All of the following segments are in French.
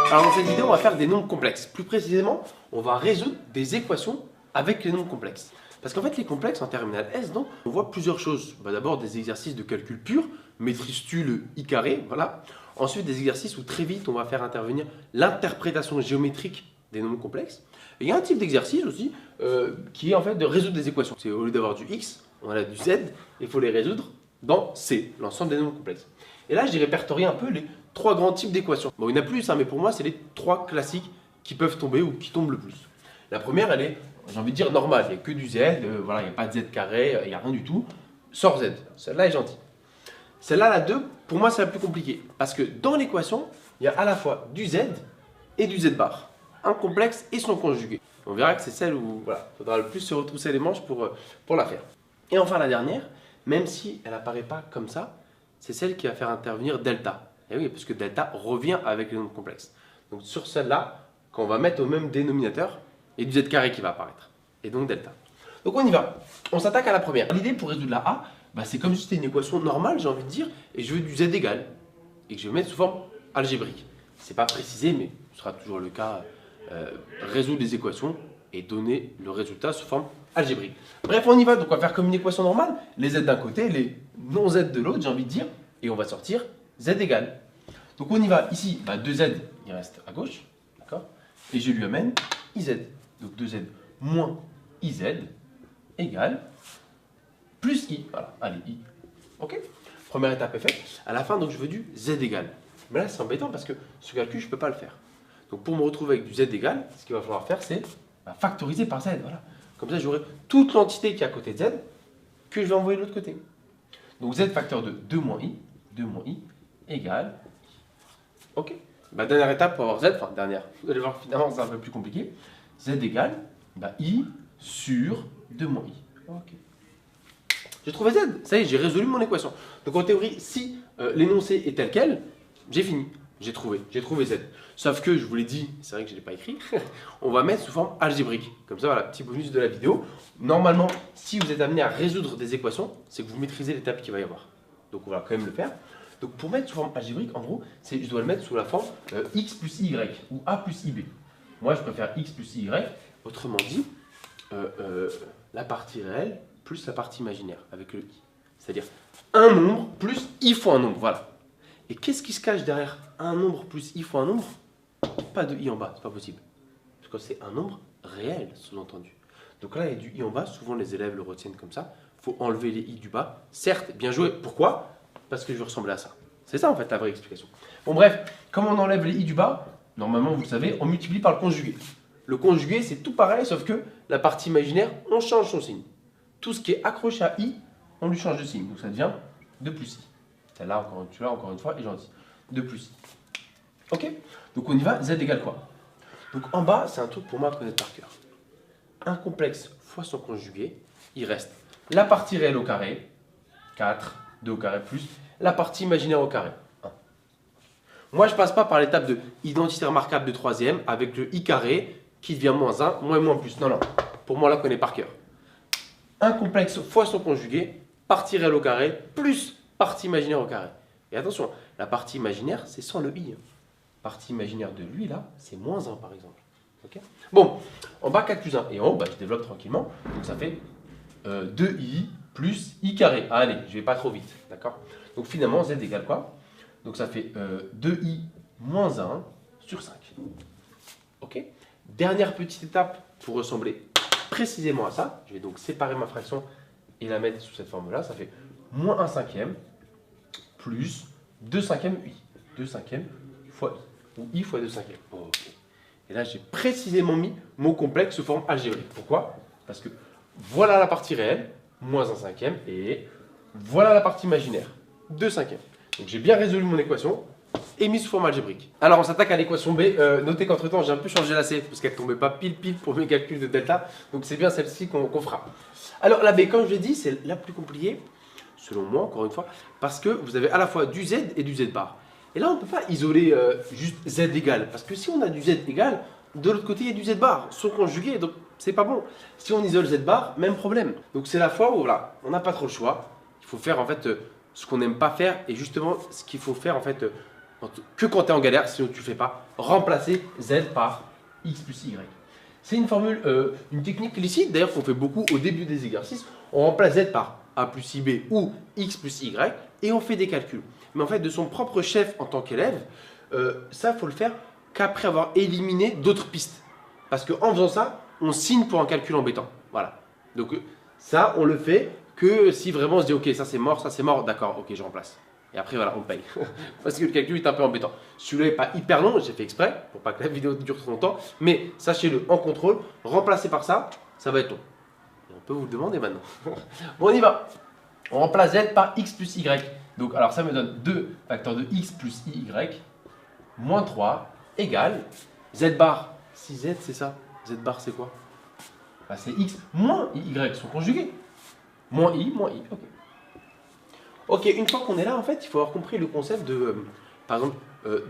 Alors dans cette vidéo, on va faire des nombres complexes. Plus précisément, on va résoudre des équations avec les nombres complexes. Parce qu'en fait, les complexes en terminale S, donc, on voit plusieurs choses. D'abord des exercices de calcul pur. Maîtrises-tu le i carré? Voilà. Ensuite, des exercices où très vite, on va faire intervenir l'interprétation géométrique des nombres complexes. Et il y a un type d'exercice aussi qui est en fait de résoudre des équations. C'est au lieu d'avoir du x, on a du z, et il faut les résoudre dans C, l'ensemble des nombres complexes. Et là, j'ai répertorié un peu les trois grands types d'équations. Bon, il y en a plus, hein, mais pour moi, c'est les trois classiques qui peuvent tomber ou qui tombent le plus. La première, elle est, j'ai envie de dire, normale. Il n'y a que du z, voilà, il n'y a pas de z carré, il n'y a rien du tout. Sors z. Celle-là est gentille. Celle-là, la 2, pour moi, c'est la plus compliquée. Parce que dans l'équation, il y a à la fois du z et du z bar. Un complexe et son conjugué. On verra que c'est celle où voilà, il faudra le plus se retrousser les manches pour la faire. Et enfin, la dernière, même si elle n'apparaît pas comme ça, c'est celle qui va faire intervenir delta. Et oui, parce que delta revient avec les nombres complexes. Donc sur celle-là, qu'on va mettre au même dénominateur, et du z carré qui va apparaître. Et donc delta. Donc on y va. On s'attaque à la première. L'idée pour résoudre la A, c'est comme si c'était une équation normale, j'ai envie de dire, et je veux du z égal. Et que je vais mettre sous forme algébrique. Ce n'est pas précisé, mais ce sera toujours le cas. Résoudre des équations et donner le résultat sous forme algébrique. Bref, on y va. Donc on va faire comme une équation normale. Les z d'un côté, les non-z de l'autre, j'ai envie de dire. Et on va sortir z égale. Donc on y va. Ici, 2z, il reste à gauche. D'accord. Et je lui amène iz. Donc 2z moins iz égale plus i. Voilà, allez, i. Ok. Première étape est faite. À la fin, donc je veux du z égale. Mais là, c'est embêtant parce que ce calcul, je ne peux pas le faire. Donc pour me retrouver avec du z égal, ce qu'il va falloir faire, c'est factoriser par z. Voilà. Comme ça, j'aurai toute l'entité qui est à côté de z que je vais envoyer de l'autre côté. Donc z facteur de 2 moins i égale. Ok. Dernière étape pour avoir z, enfin dernière, vous allez voir finalement c'est un peu plus compliqué. Z égale i sur 2 moins i. Ok. J'ai trouvé z, ça y est, j'ai résolu mon équation. Donc en théorie, si l'énoncé est tel quel, j'ai fini. J'ai trouvé z. Sauf que, je vous l'ai dit, c'est vrai que je ne l'ai pas écrit, on va mettre sous forme algébrique. Comme ça, voilà, petit bonus de la vidéo. Normalement, si vous êtes amené à résoudre des équations, c'est que vous maîtrisez l'étape qu'il va y avoir. Donc on va quand même le faire. Donc pour mettre sous forme algébrique, en gros, je dois le mettre sous la forme x plus y ou a plus ib. Moi, je préfère x plus y. Autrement dit, la partie réelle plus la partie imaginaire avec le i. C'est-à-dire un nombre plus i fois un nombre. Voilà. Et qu'est-ce qui se cache derrière un nombre plus i fois un nombre? Pas de i en bas, c'est pas possible. Parce que c'est un nombre réel, sous-entendu. Donc là, il y a du i en bas, souvent les élèves le retiennent comme ça. Il faut enlever les i du bas. Certes, bien joué. Pourquoi? Parce que je veux ressembler à ça. C'est ça en fait la vraie explication. Bon bref, comment on enlève les i du bas? Normalement, vous le savez, on multiplie par le conjugué. Le conjugué, c'est tout pareil, sauf que la partie imaginaire, on change son signe. Tout ce qui est accroché à i, on lui change de signe. Donc ça devient 2 plus i. Celle-là, encore une fois, est gentille. 2 plus i. Ok. Donc on y va, z égale quoi? Donc en bas, c'est un truc pour moi à connaître par cœur. Un complexe fois son conjugué, il reste la partie réelle au carré, 4, 2 au carré plus, la partie imaginaire au carré, 1. Moi, je ne passe pas par l'étape de identité remarquable de troisième avec le i carré qui devient moins 1, moins et moins plus. Non, non. Pour moi, là, connaît par cœur. Un complexe fois son conjugué, partie réelle au carré, plus partie imaginaire au carré. Et attention, la partie imaginaire, c'est sans le i. Partie imaginaire de lui, là, c'est moins 1 par exemple. Okay. Bon, en bas 4 plus 1. Et en haut, je développe tranquillement. Donc ça fait 2i plus i carré. Ah, allez, je ne vais pas trop vite. D'accord. Donc finalement, z égale quoi? Donc ça fait 2i moins 1 sur 5. Ok. Dernière petite étape pour ressembler précisément à ça. Je vais donc séparer ma fraction et la mettre sous cette forme-là. Ça fait moins 1 cinquième plus 2 cinquièmes i. 2 cinquièmes fois i. Ou i fois 2 cinquièmes. Oh, okay. Et là, j'ai précisément mis mon complexe sous forme algébrique. Pourquoi? Parce que voilà la partie réelle, moins 1 cinquième, et voilà la partie imaginaire, 2 cinquièmes. Donc j'ai bien résolu mon équation et mis sous forme algébrique. Alors on s'attaque à l'équation B. Notez qu'entre temps, j'ai un peu changé la C parce qu'elle ne tombait pas pile pour mes calculs de delta. Donc c'est bien celle-ci qu'on fera. Alors la B, comme je l'ai dit, c'est la plus compliquée, selon moi, encore une fois, parce que vous avez à la fois du Z et du Z bar. Et là, on ne peut pas isoler juste Z égal. Parce que si on a du Z égal, de l'autre côté, il y a du Z bar. Sont conjugués, donc c'est pas bon. Si on isole Z bar, même problème. Donc c'est la fois où voilà, on n'a pas trop le choix. Il faut faire en fait ce qu'on n'aime pas faire et justement ce qu'il faut faire en fait que quand tu es en galère, sinon tu ne fais pas, remplacer z par x plus y. C'est une formule, une technique licite d'ailleurs qu'on fait beaucoup au début des exercices. On remplace z par a plus ib ou x plus y et on fait des calculs. Mais en fait, de son propre chef en tant qu'élève, ça, il faut le faire qu'après avoir éliminé d'autres pistes. Parce qu'en faisant ça, on signe pour un calcul embêtant. Voilà. Donc ça, on le fait que si vraiment on se dit ok, ça c'est mort, d'accord, ok, je remplace. Et après voilà, on paye. Parce que le calcul est un peu embêtant. Celui-là n'est pas hyper long, j'ai fait exprès pour pas que la vidéo dure trop longtemps. Mais sachez-le, en contrôle, remplacé par ça, ça va être long. Et on peut vous le demander maintenant. Bon, on y va. On remplace z par x plus y. Donc alors ça me donne 2 facteurs de x plus y moins 3 égale z bar. Si z c'est ça, z bar c'est quoi? Bah, c'est x moins y sont conjugués. Moins i, ok. Ok, une fois qu'on est là, en fait, il faut avoir compris le concept de, par exemple,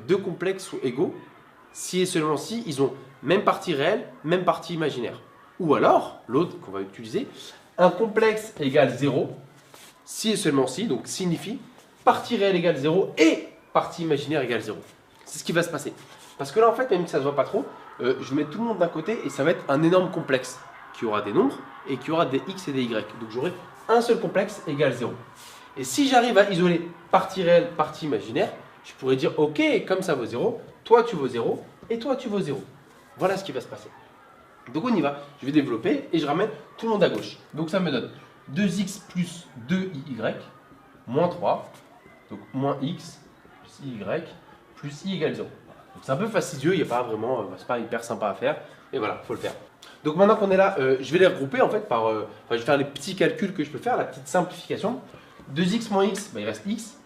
deux complexes sont égaux si et seulement si ils ont même partie réelle, même partie imaginaire. Ou alors, l'autre qu'on va utiliser, un complexe égale 0 si et seulement si, donc signifie partie réelle égale 0 et partie imaginaire égale 0. C'est ce qui va se passer. Parce que là, en fait, même si ça ne se voit pas trop, je mets tout le monde d'un côté et ça va être un énorme complexe qui aura des nombres et qui aura des x et des y. Donc j'aurai un seul complexe égale 0. Et si j'arrive à isoler partie réelle, partie imaginaire, je pourrais dire ok, comme ça vaut 0, toi tu vaux 0 et toi tu vaux 0. Voilà ce qui va se passer. Donc on y va, je vais développer et je ramène tout le monde à gauche. Donc ça me donne 2x plus 2y moins 3, donc moins x plus y plus i égale 0. Donc c'est un peu fastidieux, il n'y a pas vraiment, c'est pas hyper sympa à faire, et voilà, il faut le faire. Donc maintenant qu'on est là, je vais les regrouper en fait par, je vais faire les petits calculs que je peux faire, la petite simplification. 2x moins x, bah, il reste x.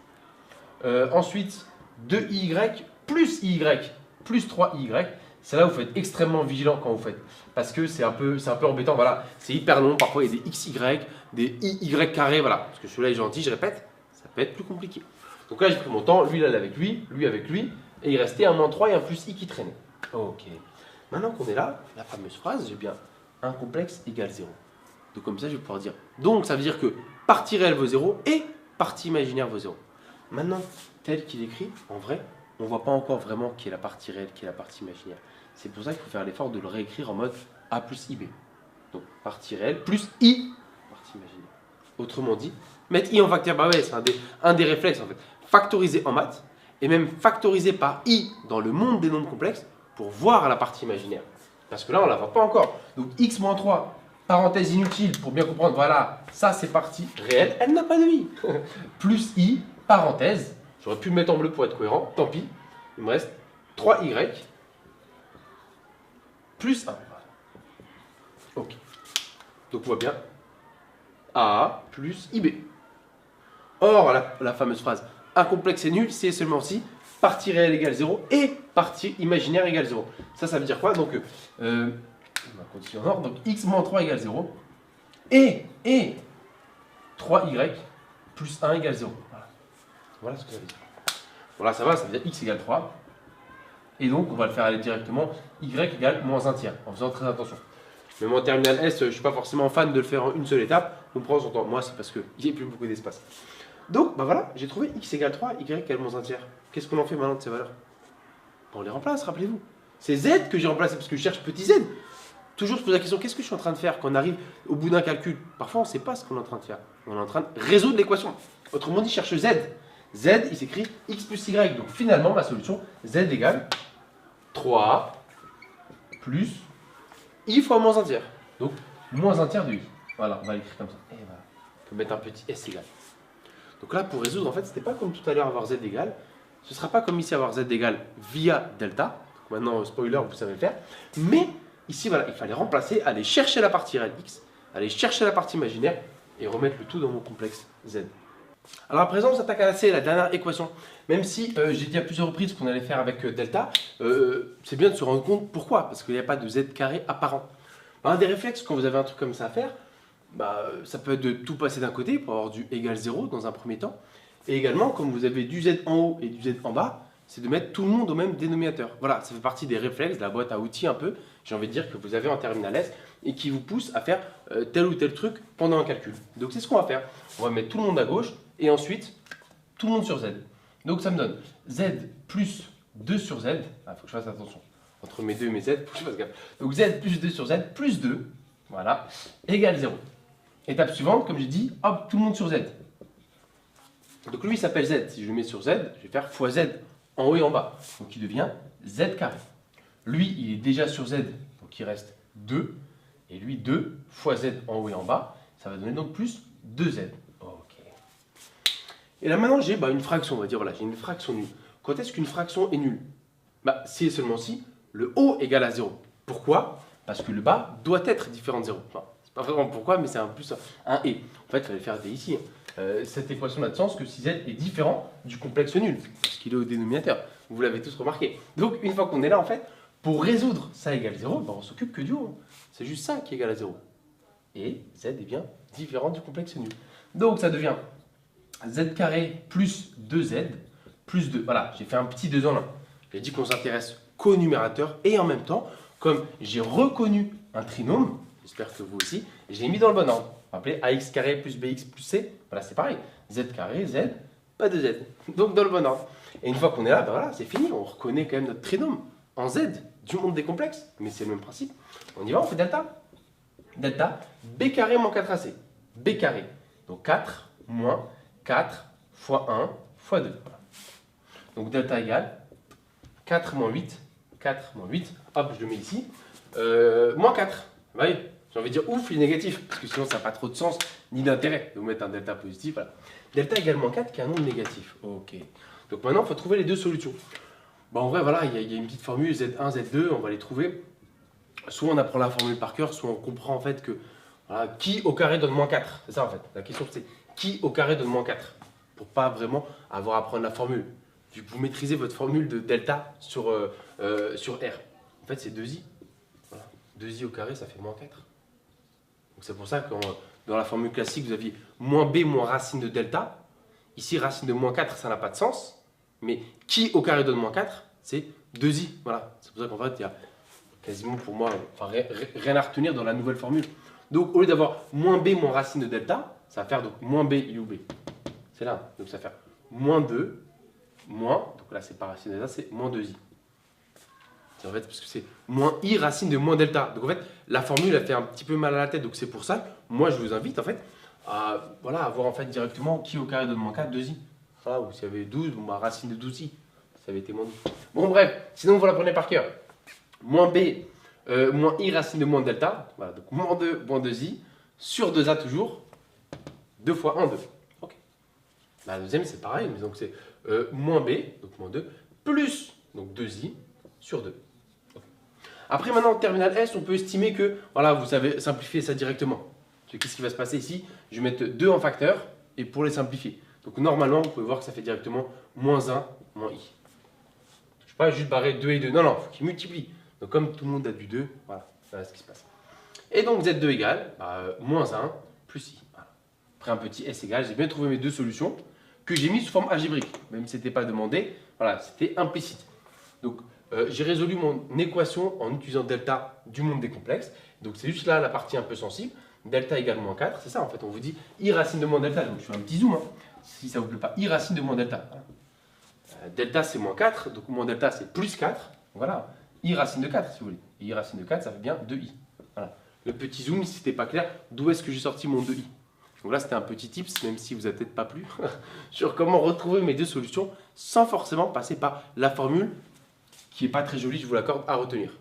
Ensuite, 2y plus y plus 3y. C'est là où vous faites extrêmement vigilant quand vous faites. Parce que c'est un peu embêtant. Voilà, c'est hyper long. Parfois, il y a des xy, des iy carré. Voilà, parce que celui-là est gentil, je répète, ça peut être plus compliqué. Donc là, j'ai pris mon temps. Lui, il allait avec lui avec lui. Et il restait un moins 3 et un plus i qui traînait. Ok. Maintenant qu'on est là, la fameuse phrase, j'ai bien un complexe égale 0. Donc comme ça, je vais pouvoir dire. Donc ça veut dire que partie réelle vaut 0 et partie imaginaire vaut 0. Maintenant, tel qu'il écrit, en vrai, on ne voit pas encore vraiment qui est la partie réelle, qui est la partie imaginaire. C'est pour ça qu'il faut faire l'effort de le réécrire en mode a plus ib. Donc partie réelle plus i, partie imaginaire. Autrement dit, mettre i en facteur, bah ouais, c'est un des réflexes en fait. Factoriser en maths et même factoriser par i dans le monde des nombres complexes pour voir la partie imaginaire. Parce que là, on ne la voit pas encore. Donc x moins 3, parenthèse inutile pour bien comprendre, voilà, ça c'est partie réelle, elle n'a pas de i. Plus i, parenthèse, j'aurais pu le mettre en bleu pour être cohérent, tant pis. Il me reste 3y plus 1. Ok. Donc on voit bien a plus ib. Or, la fameuse phrase, un complexe est nul si et seulement si partie réelle égale 0 et partie imaginaire égale 0. Ça veut dire quoi? Donc, on va continuer en ordre. Donc, x moins 3 égale 0 et 3y plus 1 égale 0. Voilà, voilà ce que ça veut dire. Voilà, ça va, ça veut dire x égale 3. Et donc, on va le faire aller directement y égale moins 1 tiers, en faisant très attention. Mais moi, en terminale S, je ne suis pas forcément fan de le faire en une seule étape. On prend son temps. Moi, c'est parce qu'il n'y a plus beaucoup d'espace. Donc, bah voilà, j'ai trouvé x égale 3, y égale moins 1 tiers. Qu'est-ce qu'on en fait maintenant de ces valeurs? On les remplace, rappelez-vous. C'est z que j'ai remplacé parce que je cherche petit z. Toujours se poser la question, qu'est-ce que je suis en train de faire quand on arrive au bout d'un calcul? Parfois, on ne sait pas ce qu'on est en train de faire. On est en train de résoudre l'équation. Autrement dit, je cherche z. Z, il s'écrit x plus y. Donc finalement, ma solution, z égale 3 plus i fois moins 1 tiers. Donc, moins 1 tiers de i. Voilà, on va l'écrire comme ça. Et voilà. On peut mettre un petit s égal. Donc là, pour résoudre, en fait, c'était pas comme tout à l'heure avoir z égal. Ce ne sera pas comme ici avoir z égal via delta. Donc maintenant, spoiler, vous savez le faire. Mais ici, voilà, il fallait remplacer, aller chercher la partie réelle x, aller chercher la partie imaginaire et remettre le tout dans mon complexe z. Alors à présent, on s'attaque à la dernière équation. Même si j'ai dit à plusieurs reprises qu'on allait faire avec delta, c'est bien de se rendre compte pourquoi. Parce qu'il n'y a pas de z carré apparent. Un des réflexes, quand vous avez un truc comme ça à faire, ça peut être de tout passer d'un côté pour avoir du égal 0 dans un premier temps. Et également, comme vous avez du z en haut et du z en bas, c'est de mettre tout le monde au même dénominateur. Voilà, ça fait partie des réflexes, de la boîte à outils un peu, j'ai envie de dire, que vous avez en terminale S et qui vous pousse à faire tel ou tel truc pendant un calcul. Donc c'est ce qu'on va faire. On va mettre tout le monde à gauche et ensuite tout le monde sur z. Donc ça me donne z plus 2 sur z. Il faut que je fasse attention. Entre mes 2 et mes z, il faut que je fasse gaffe. Donc z plus 2 sur z plus 2, voilà, égale 0. Étape suivante, comme j'ai dit, hop, tout le monde sur z. Donc lui, il s'appelle z. Si je le mets sur z, je vais faire fois z en haut et en bas. Donc il devient z carré. Lui, il est déjà sur z, donc il reste 2. Et lui, 2 fois z en haut et en bas, ça va donner donc plus 2z. Ok. Et là maintenant, j'ai une fraction, on va dire, voilà, j'ai une fraction nulle. Quand est-ce qu'une fraction est nulle? Si et seulement si le haut égale à 0. Pourquoi? Parce que le bas doit être différent de 0. Enfin, c'est pas vraiment pourquoi, mais c'est un plus un et. En fait, il fallait faire des ici. Cette équation n'a de sens que si z est différent du complexe nul, parce qu'il est au dénominateur. Vous l'avez tous remarqué. Donc, une fois qu'on est là, en fait, pour résoudre ça égale 0, on s'occupe que du haut. C'est juste ça qui égale à 0. Et z est bien différent du complexe nul. Donc, ça devient z carré plus 2z plus 2. Voilà, j'ai fait un petit 2 en 1. J'ai dit qu'on s'intéresse qu'au numérateur et en même temps, comme j'ai reconnu un trinôme, j'espère que vous aussi, j'ai mis dans le bon ordre. Vous vous rappelez, ax carré plus bx plus c, voilà, c'est pareil. Z carré, z, pas de z. Donc dans le bon ordre. Et une fois qu'on est là, voilà, c'est fini. On reconnaît quand même notre trinôme en z du monde des complexes. Mais c'est le même principe. On y va, on fait delta. Delta, b carré moins 4ac. B carré. Donc 4 moins 4 fois 1 fois 2. Voilà. Donc delta égale 4 moins 8. 4 moins 8. Hop, je le mets ici. Moins 4. Vous voyez, j'ai envie de dire ouf, il est négatif. Parce que sinon, ça n'a pas trop de sens ni d'intérêt de vous mettre un delta positif. Voilà. Delta égale moins 4 qui est un nombre négatif. Ok. Donc maintenant, il faut trouver les deux solutions. En vrai, voilà, il y a une petite formule Z1, Z2. On va les trouver. Soit on apprend la formule par cœur, soit on comprend en fait que voilà, qui au carré donne moins 4. C'est ça en fait. La question c'est qui au carré donne moins 4. Pour pas vraiment avoir à apprendre la formule. Vu que vous maîtrisez votre formule de delta sur R. En fait, c'est 2i. Voilà. 2i au carré, ça fait moins 4. Donc c'est pour ça que dans la formule classique, vous aviez moins b moins racine de delta. Ici, racine de moins 4, ça n'a pas de sens. Mais qui au carré donne moins 4, c'est 2i. Voilà. C'est pour ça qu'en fait, il y a quasiment pour moi rien à retenir dans la nouvelle formule. Donc au lieu d'avoir moins b moins racine de delta, ça va faire donc moins b, il est où b? C'est là. Donc ça va faire moins 2, moins, donc là c'est pas racine de delta, c'est moins 2i. C'est en fait parce que c'est moins i racine de moins delta. Donc en fait, la formule a fait un petit peu mal à la tête, donc c'est pour ça que moi je vous invite en fait à avoir en fait directement qui au carré donne moins 4, 2i. Voilà, ou s'il y avait 12, racine de 12i. Ça avait été moins 12. Bon bref, sinon vous la prenez par cœur. Moins b, moins i racine de moins delta. Voilà, donc moins 2, moins 2i, sur 2a toujours, 2 fois 1, 2. Ok. La deuxième c'est pareil, mais donc c'est moins b, donc moins 2, plus donc 2i sur 2. Okay. Après maintenant en terminale S, on peut estimer que, voilà, vous savez simplifier ça directement. Qu'est-ce qui va se passer ici? Je vais mettre 2 en facteur, et pour les simplifier. Donc normalement, vous pouvez voir que ça fait directement moins 1, moins i. Je ne vais pas juste barrer 2 et 2, non, il faut qu'ils multiplient. Donc comme tout le monde a du 2, voilà ce qui se passe. Et donc Z2 égale moins 1 plus i. Voilà. Après un petit S égale, j'ai bien trouvé mes deux solutions que j'ai mis sous forme algébrique. Même si ce n'était pas demandé, voilà, c'était implicite. Donc j'ai résolu mon équation en utilisant delta du monde des complexes. Donc c'est juste là la partie un peu sensible. Delta égale moins 4, c'est ça en fait. On vous dit i racine de moins delta. Donc je fais un petit zoom. Hein. Si ça ne vous plaît pas, i racine de moins delta. Voilà. Delta c'est moins 4, donc moins delta c'est plus 4. Voilà. I racine de 4 si vous voulez. Et i racine de 4, ça fait bien 2i. Voilà. Le petit zoom, si c'était pas clair, d'où est-ce que j'ai sorti mon 2i? Donc là, c'était un petit tips, même si vous n'avez peut-être pas plu, sur comment retrouver mes deux solutions sans forcément passer par la formule qui n'est pas très jolie, je vous l'accorde, à retenir.